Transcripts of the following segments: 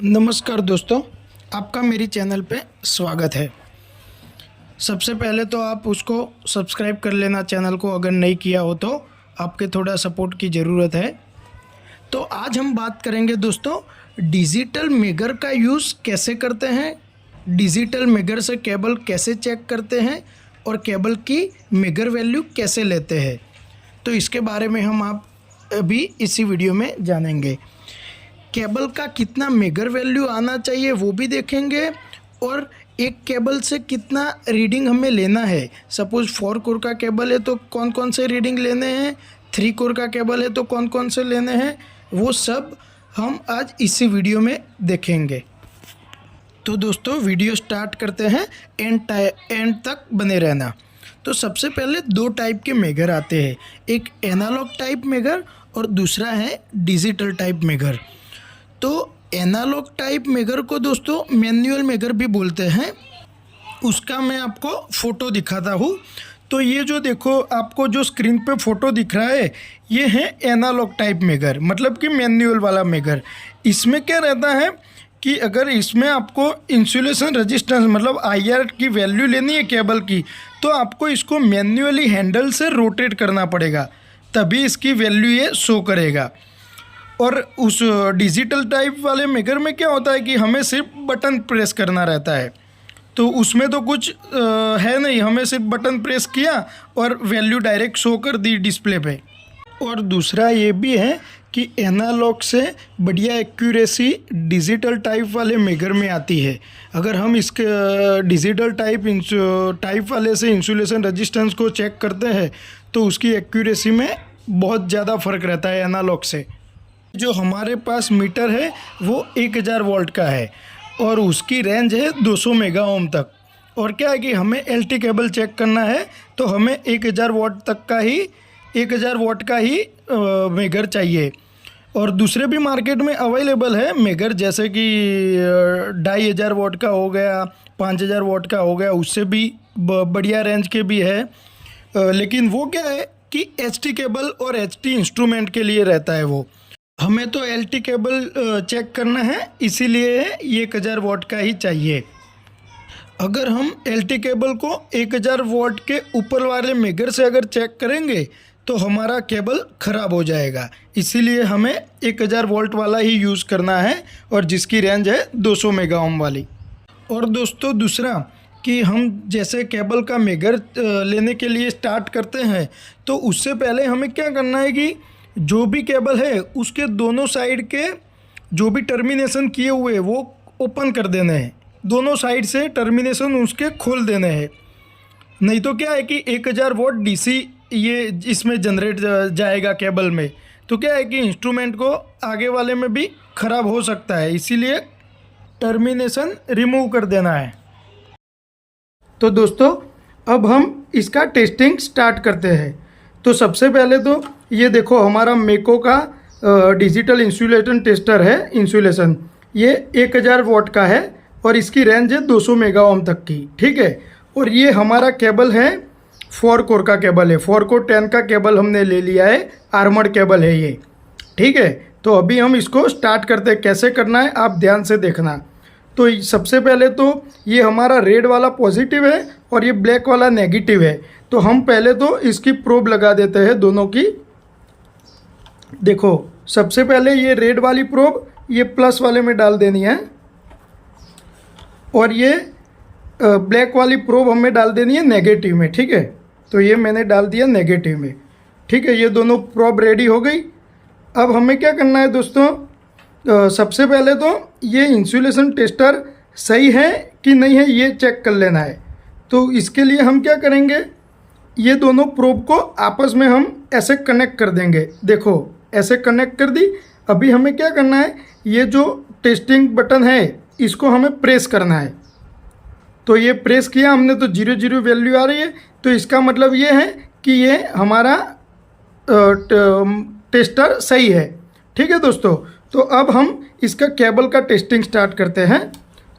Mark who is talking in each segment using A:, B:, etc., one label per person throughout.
A: नमस्कार दोस्तों, आपका मेरी चैनल पे स्वागत है। सबसे पहले तो आप उसको सब्सक्राइब कर लेना चैनल को, अगर नहीं किया हो तो आपके थोड़ा सपोर्ट की ज़रूरत है। तो आज हम बात करेंगे दोस्तों, डिजिटल मेगर का यूज़ कैसे करते हैं, डिजिटल मेगर से केबल कैसे चेक करते हैं और केबल की मेगर वैल्यू कैसे लेते हैं। तो इसके बारे में हम आप अभी इसी वीडियो में जानेंगे। केबल का कितना मेगर वैल्यू आना चाहिए वो भी देखेंगे, और एक केबल से कितना रीडिंग हमें लेना है। सपोज़ 4 कोर का केबल है तो कौन कौन से रीडिंग लेने हैं, 3 कोर का केबल है तो कौन कौन से लेने हैं, वो सब हम आज इसी वीडियो में देखेंगे। तो दोस्तों वीडियो स्टार्ट करते हैं, एंड तक बने रहना। तो सबसे पहले 2 टाइप के मेगर आते हैं, एक एनालॉग टाइप मेगर और दूसरा है डिजिटल टाइप मेगर। तो एनालॉग टाइप मेगर को दोस्तों मैनुअल मेगर भी बोलते हैं। उसका मैं आपको फ़ोटो दिखाता हूँ। तो ये जो देखो, आपको जो स्क्रीन पे फ़ोटो दिख रहा है, ये है एनालॉग टाइप मेगर, मतलब कि मैनुअल वाला मेगर। इसमें क्या रहता है कि अगर इसमें आपको इंसुलेशन रेजिस्टेंस मतलब IR की वैल्यू लेनी है केबल की, तो आपको इसको मैन्युअली हैंडल से रोटेट करना पड़ेगा, तभी इसकी वैल्यू ये शो करेगा। और उस डिजिटल टाइप वाले मेगर में क्या होता है कि हमें सिर्फ बटन प्रेस करना रहता है। तो उसमें तो कुछ है नहीं, हमें सिर्फ बटन प्रेस किया और वैल्यू डायरेक्ट शो कर दी डिस्प्ले पे। और दूसरा ये भी है कि एनालॉग से बढ़िया एक्यूरेसी डिजिटल टाइप वाले मेगर में आती है। अगर हम इसके डिजिटल टाइप वाले से इंसुलेशन रेजिस्टेंस को चेक करते हैं तो उसकी एक्यूरेसी में बहुत ज़्यादा फ़र्क रहता है एनालॉग से। जो हमारे पास मीटर है वो 1000 वोल्ट का है और उसकी रेंज है 200 मेगा ओम तक। और क्या है कि हमें LT केबल चेक करना है तो हमें 1000 वोट का ही मेगर चाहिए। और दूसरे भी मार्केट में अवेलेबल है मेगर, जैसे कि 2500 वोट का हो गया, 5000 वोट का हो गया, उससे भी बढ़िया रेंज के भी है। लेकिन वो क्या है कि HT केबल और HT इंस्ट्रूमेंट के लिए रहता है वो। हमें तो LT केबल चेक करना है, इसीलिए ये 1000 वोट का ही चाहिए। अगर हम LT केबल को 1000 वोट के ऊपर वाले मेगर से अगर चेक करेंगे तो हमारा केबल ख़राब हो जाएगा, इसीलिए हमें 1000 वोल्ट वाला ही यूज़ करना है और जिसकी रेंज है 200 मेगा ओम वाली। और दोस्तों दूसरा कि हम जैसे केबल का मेगर लेने के लिए स्टार्ट करते हैं तो उससे पहले हमें क्या करना है कि जो भी केबल है उसके दोनों साइड के जो भी टर्मिनेशन किए हुए वो ओपन कर देने हैं, दोनों साइड से टर्मिनेशन उसके खोल देने हैं। नहीं तो क्या है कि 1000 वोट DC ये इसमें जनरेट जाएगा केबल में, तो क्या है कि इंस्ट्रूमेंट को आगे वाले में भी ख़राब हो सकता है, इसीलिए टर्मिनेशन रिमूव कर देना है। तो दोस्तों अब हम इसका टेस्टिंग स्टार्ट करते हैं। तो सबसे पहले तो ये देखो, हमारा मेको का डिजिटल इंसुलेशन टेस्टर है। इंसुलेशन ये 1000 वोट का है और इसकी रेंज है 200 मेगा ओम तक की, ठीक है। और ये हमारा केबल है 4 कोर का केबल है, 4 कोर 10 का केबल हमने ले लिया है, आर्मर्ड केबल है ये, ठीक है। तो अभी हम इसको स्टार्ट करते हैं, कैसे करना है आप ध्यान से देखना। तो सबसे पहले तो ये हमारा रेड वाला पॉजिटिव है और ये ब्लैक वाला नेगेटिव है। तो हम पहले तो इसकी प्रोब लगा देते हैं दोनों की। देखो सबसे पहले ये रेड वाली प्रोब ये प्लस वाले में डाल देनी है और ये ब्लैक वाली प्रोब हमें डाल देनी है नेगेटिव में, ठीक है। तो ये मैंने डाल दिया नेगेटिव में, ठीक है। ये दोनों प्रोब रेडी हो गई। अब हमें क्या करना है दोस्तों, सबसे पहले तो ये इंसुलेशन टेस्टर सही है कि नहीं है ये चेक कर लेना है। तो इसके लिए हम क्या करेंगे, ये दोनों प्रोब को आपस में हम ऐसे कनेक्ट कर देंगे। देखो ऐसे कनेक्ट कर दी। अभी हमें क्या करना है, ये जो टेस्टिंग बटन है इसको हमें प्रेस करना है। तो ये प्रेस किया हमने तो 00 वैल्यू आ रही है, तो इसका मतलब ये है कि ये हमारा टेस्टर सही है, ठीक है दोस्तों। तो अब हम इसका केबल का टेस्टिंग स्टार्ट करते हैं।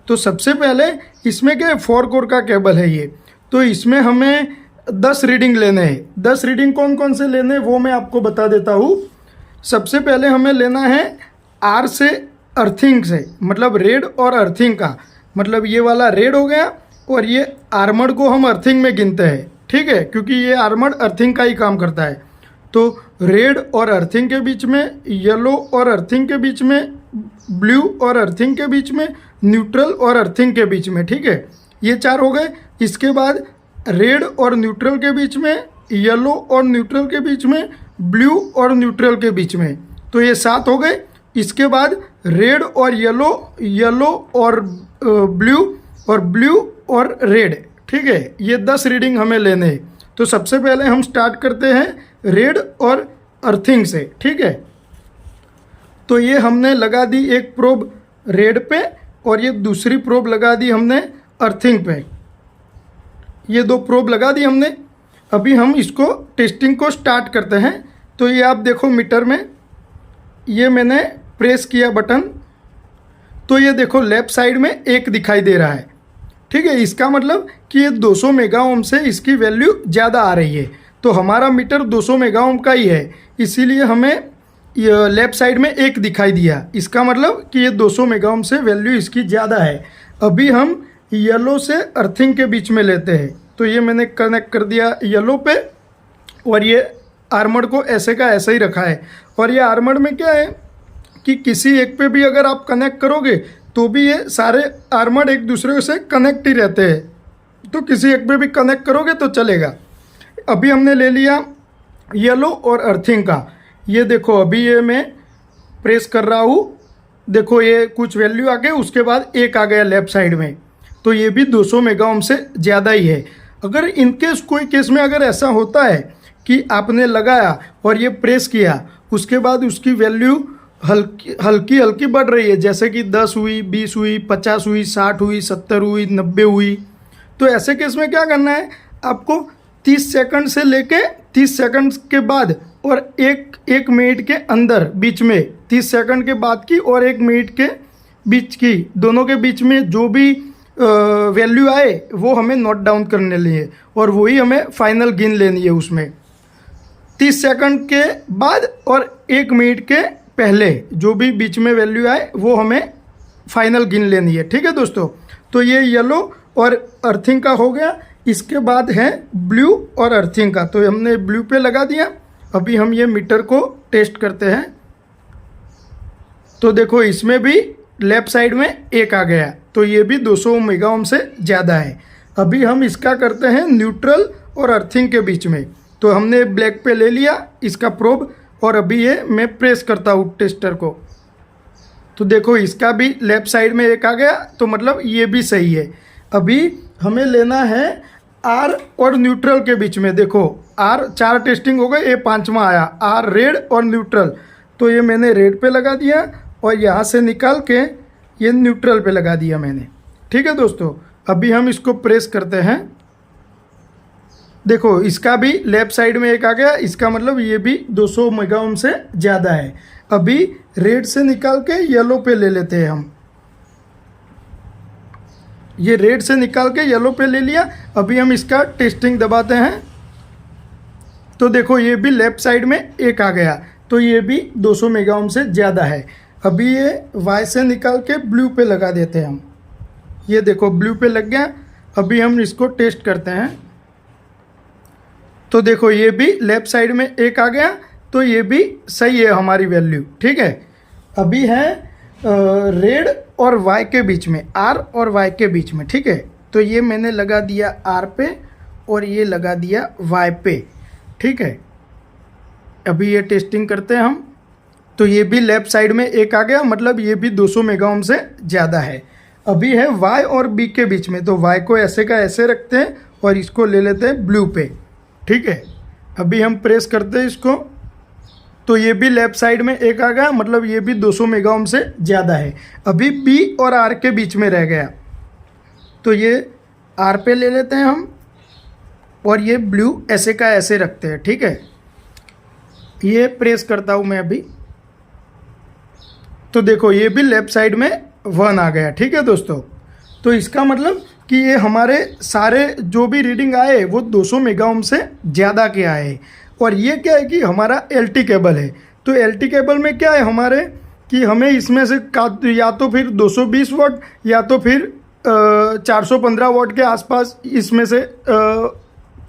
A: तो सबसे पहले इसमें क्या 4 कोर का केबल है ये, तो इसमें हमें 10 रीडिंग लेने हैं। 10 रीडिंग कौन कौन से लेने हैं वो मैं आपको बता देता हूँ। सबसे पहले हमें लेना है R से अर्थिंग से, मतलब रेड और अर्थिंग का, मतलब ये वाला रेड हो गया और ये आर्मर्ड को हम अर्थिंग में गिनते हैं, ठीक है, क्योंकि ये आर्मर्ड अर्थिंग का ही काम करता है। तो रेड और अर्थिंग के बीच में, येलो और अर्थिंग के बीच में, ब्लू और अर्थिंग के बीच में, न्यूट्रल और अर्थिंग के बीच में, ठीक है, ये 4 हो गए। इसके बाद रेड और न्यूट्रल के बीच में, येलो और न्यूट्रल के बीच में, ब्लू और न्यूट्रल के बीच में, तो ये 7 हो गए। इसके बाद रेड और येलो, येलो और ब्लू, और ब्लू और रेड, ठीक है, ये 10 रीडिंग हमें लेने हैं। तो सबसे पहले हम स्टार्ट करते हैं रेड और अर्थिंग से, ठीक है। तो ये हमने लगा दी एक प्रोब रेड पे और ये दूसरी प्रोब लगा दी हमने अर्थिंग पे, ये 2 प्रोब लगा दी हमने। अभी हम इसको टेस्टिंग को स्टार्ट करते हैं। तो ये आप देखो मीटर में, ये मैंने प्रेस किया बटन, तो ये देखो लेफ्ट साइड में 1 दिखाई दे रहा है, ठीक है। इसका मतलब कि ये 200 मेगा ओम से इसकी वैल्यू ज़्यादा आ रही है। तो हमारा मीटर 200 मेगा ओम का ही है, इसीलिए हमें लेफ्ट साइड में 1 दिखाई दिया। इसका मतलब कि ये 200 मेगा ओम से वैल्यू इसकी ज़्यादा है। अभी हम येलो से अर्थिंग के बीच में लेते हैं। तो ये मैंने कनेक्ट कर दिया येलो पे और ये आर्मर्ड को ऐसे का ऐसा ही रखा है। और ये आर्मर्ड में क्या है कि किसी एक पे भी अगर आप कनेक्ट करोगे तो भी ये सारे आर्मर्ड एक दूसरे से कनेक्ट ही रहते हैं, तो किसी एक पे भी कनेक्ट करोगे तो चलेगा। अभी हमने ले लिया येलो और अर्थिंग का। ये देखो अभी ये मैं प्रेस कर रहा हूँ, देखो ये कुछ वैल्यू आ गई, उसके बाद 1 आ गया लेफ्ट साइड में, तो ये भी 200 मेगा ओम से ज़्यादा ही है। अगर इनकेस कोई केस में अगर ऐसा होता है कि आपने लगाया और ये प्रेस किया, उसके बाद उसकी वैल्यू हल्की हल्की बढ़ रही है, जैसे कि 10 हुई, 20 हुई, 50 हुई, 60 हुई, 70 हुई, 90 हुई, तो ऐसे केस में क्या करना है, आपको 30 सेकंड से लेके 30 सेकंड के बाद और एक मिनट के अंदर बीच में, 30 सेकंड के बाद की और 1 मिनट के बीच की, दोनों के बीच में जो भी वैल्यू आए वो हमें नोट डाउन करने लिए और वही हमें फाइनल गिन लेनी है उसमें। 30 सेकंड के बाद और 1 मिनट के पहले जो भी बीच में वैल्यू आए वो हमें फाइनल गिन लेनी है, ठीक है दोस्तों। तो ये येलो और अर्थिंग का हो गया। इसके बाद है ब्लू और अर्थिंग का, तो हमने ब्लू पे लगा दिया। अभी हम ये मीटर को टेस्ट करते हैं। तो देखो इसमें भी लेफ्ट साइड में 1 आ गया, तो ये भी 200 मेगा ओम से ज़्यादा है। अभी हम इसका करते हैं न्यूट्रल और अर्थिंग के बीच में। तो हमने ब्लैक पे ले लिया इसका प्रोब और अभी ये मैं प्रेस करता हूँ टेस्टर को। तो देखो इसका भी लेफ्ट साइड में 1 आ गया, तो मतलब ये भी सही है। अभी हमें लेना है आर और न्यूट्रल के बीच में। देखो आर 4 टेस्टिंग हो गए, ये 5वां आया, आर रेड और न्यूट्रल। तो ये मैंने रेड पे लगा दिया और यहाँ से निकाल के ये न्यूट्रल पे लगा दिया मैंने, ठीक है दोस्तों। अभी हम इसको प्रेस करते हैं। देखो इसका भी लेफ्ट साइड में 1 आ गया, इसका मतलब ये भी 200 मेगा ओम से ज़्यादा है। अभी रेड से निकाल के येलो पे ले लेते हैं हम। ये रेड से निकाल के येलो पे ले लिया। अभी हम इसका टेस्टिंग दबाते हैं। तो देखो ये भी लेफ्ट साइड में 1 आ गया, तो ये भी 200 मेगा ओम से ज़्यादा है। अभी ये वाई से निकाल के ब्लू पे लगा देते हैं हम। ये देखो ब्लू पे लग गया। अभी हम इसको टेस्ट करते हैं। तो देखो ये भी लेफ्ट साइड में 1 आ गया, तो ये भी सही है हमारी वैल्यू, ठीक है। अभी है रेड और वाई के बीच में, आर और वाई के बीच में, ठीक है। तो ये मैंने लगा दिया आर पे और ये लगा दिया वाई पे, ठीक है। अभी ये टेस्टिंग करते हैं हम। तो ये भी लेफ्ट साइड में 1 आ गया, मतलब ये भी 200 मेगा ओम से ज़्यादा है। अभी है वाई और बी के बीच में, तो वाई को ऐसे का ऐसे रखते हैं और इसको ले लेते हैं ब्लू पे, ठीक है। अभी हम प्रेस करते हैं इसको, तो ये भी लेफ्ट साइड में 1 आ गया, मतलब ये भी 200 मेगा ओम से ज़्यादा है। अभी बी और आर के बीच में रह गया, तो ये आर पे ले लेते हैं हम और ये ब्लू ऐसे का ऐसे रखते हैं, ठीक है। ये प्रेस करता हूँ मैं अभी। तो देखो ये भी लेफ्ट साइड में 1 आ गया, ठीक है दोस्तों। तो इसका मतलब कि ये हमारे सारे जो भी रीडिंग आए वो 200 मेगा ओम से ज़्यादा के आए। और ये क्या है कि हमारा LT केबल है। तो LT केबल में क्या है हमारे कि हमें इसमें से या तो फिर 220 वाट या तो फिर 415 वाट के आसपास इसमें से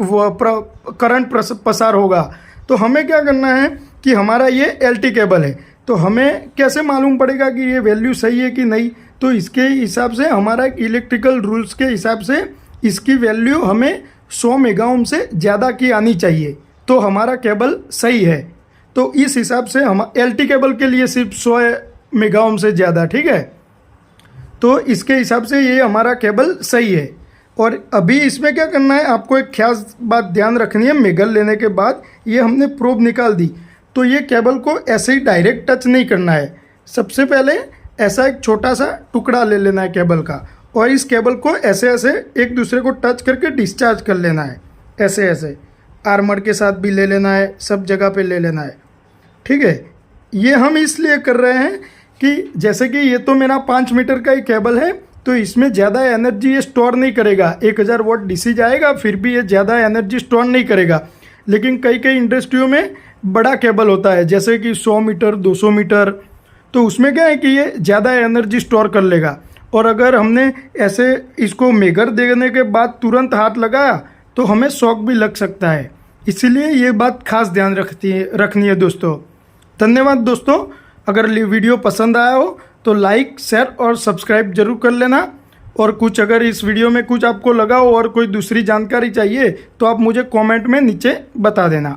A: करंट प्रसार होगा। तो हमें क्या करना है कि हमारा ये LT केबल है, तो हमें कैसे मालूम पड़ेगा कि ये वैल्यू सही है कि नहीं? तो इसके हिसाब से हमारा इलेक्ट्रिकल रूल्स के हिसाब से इसकी वैल्यू हमें 100 मेगा ओम से ज़्यादा की आनी चाहिए, तो हमारा केबल सही है। तो इस हिसाब से हम LT केबल के लिए सिर्फ 100 मेगा ओम से ज़्यादा, ठीक है। तो इसके हिसाब से ये हमारा केबल सही है। और अभी इसमें क्या करना है, आपको एक खास बात ध्यान रखनी है। मेगल लेने के बाद ये हमने प्रोब निकाल दी, तो ये केबल को ऐसे ही डायरेक्ट टच नहीं करना है। सबसे पहले ऐसा एक छोटा सा टुकड़ा ले लेना है केबल का, और इस केबल को ऐसे ऐसे एक दूसरे को टच करके डिस्चार्ज कर लेना है। ऐसे ऐसे आर्मर के साथ भी ले लेना है, सब जगह पे ले लेना है, ठीक है। ये हम इसलिए कर रहे हैं कि जैसे कि ये तो मेरा 5 मीटर का ही केबल है, तो इसमें ज़्यादा एनर्जी ये स्टोर नहीं करेगा। 1000 वाट DC जाएगा, फिर भी ये ज़्यादा एनर्जी स्टोर नहीं करेगा। लेकिन कई कई इंडस्ट्रियों में बड़ा केबल होता है, जैसे कि 100 मीटर 200 मीटर, तो उसमें क्या है कि ये ज़्यादा एनर्जी स्टोर कर लेगा। और अगर हमने ऐसे इसको मेगर देने के बाद तुरंत हाथ लगाया तो हमें शॉक भी लग सकता है। इसीलिए ये बात खास ध्यान रखनी है दोस्तों। धन्यवाद दोस्तों। अगर वीडियो पसंद आया हो तो लाइक, शेयर और सब्सक्राइब जरूर कर लेना। और कुछ अगर इस वीडियो में कुछ आपको लगा हो और कोई दूसरी जानकारी चाहिए तो आप मुझे कमेंट में नीचे बता देना।